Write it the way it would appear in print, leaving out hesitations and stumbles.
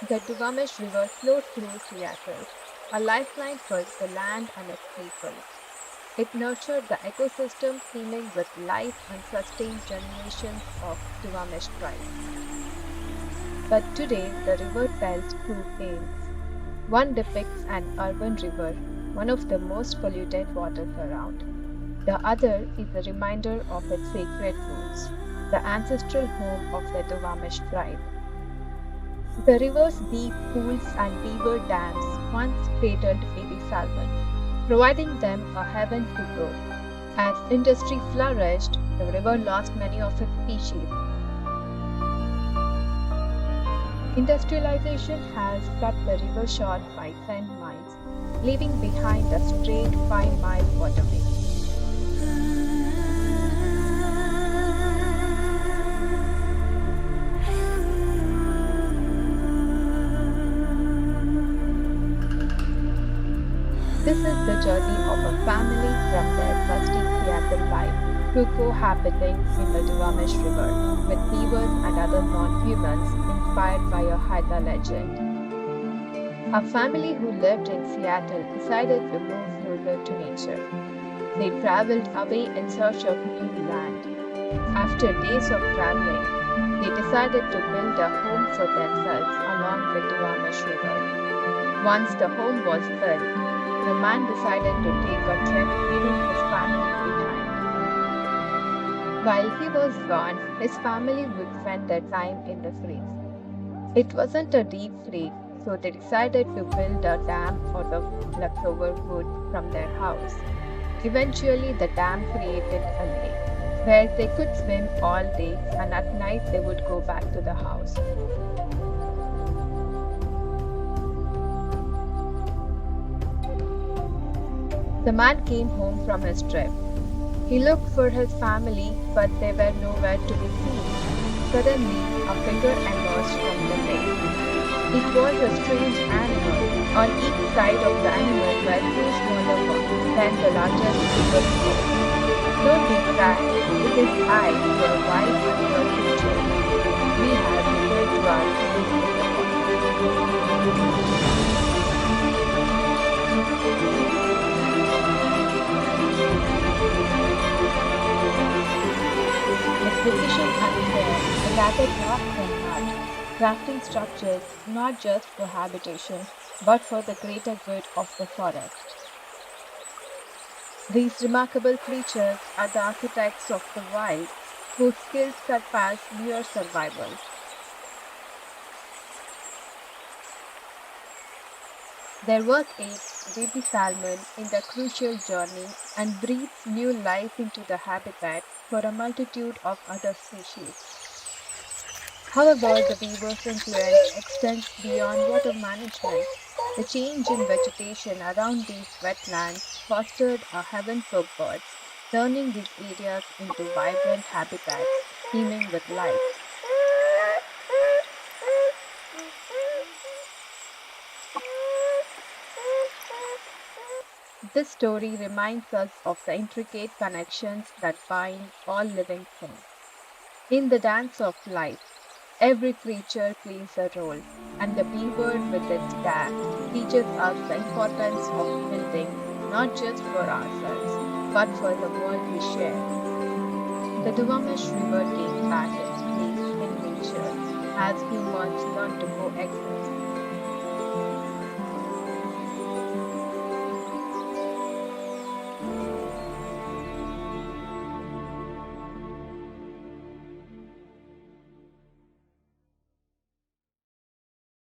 The Duwamish River flows through Seattle, a lifeline for the land and its people. It nurtured the ecosystem teeming with life and sustained generations of Duwamish tribes. But today, the river tells two tales. One depicts an urban river, one of the most polluted waters around. The other is a reminder of its sacred roots, the ancestral home of the Duwamish tribe. The river's deep pools and beaver dams once cradled baby salmon, providing them a haven to grow. As industry flourished, the river lost many of its species. Industrialization has cut the river short by 10 miles, leaving behind a straight 5-mile waterway. This is the journey of a family from their rusty Seattle life to cohabiting in the Duwamish River with beavers and other non-humans inspired by a Haida legend. A family who lived in Seattle decided to move closer to nature. They traveled away in search of new land. After days of traveling, they decided to build a home for themselves along the Duwamish River. Once the home was built, the man decided to take a trip leaving his family behind. While he was gone, his family would spend their time in the freeze. It wasn't a deep freeze, so they decided to build a dam out of leftover wood from their house. Eventually, the dam created a lake where they could swim all day, and at night they would go back to the house. The man came home from his trip. He looked for his family, but they were nowhere to be seen. Suddenly, a figure emerged from the lake. It was a strange animal. On each side of the animal were two smaller ones, then the largest figure spoke. Don't be sad, it is I, your wife and your two children. We have returned to our precision and care, the gathered rocks and mud, crafting structures not just for habitation but for the greater good of the forest. These remarkable creatures are the architects of the wild, whose skills surpass mere survival. Their work aids baby salmon in the crucial journey and breathes new life into the habitat for a multitude of other species. However, the beaver's influence extends beyond water management. The change in vegetation around these wetlands fostered a heaven for birds, turning these areas into vibrant habitats teeming with life. This story reminds us of the intricate connections that bind all living things. In the dance of life, every creature plays a role, and the beaver with its dam teaches us the importance of building not just for ourselves, but for the world we share. The Duwamish River gained back its place in nature as humans learn to coexist.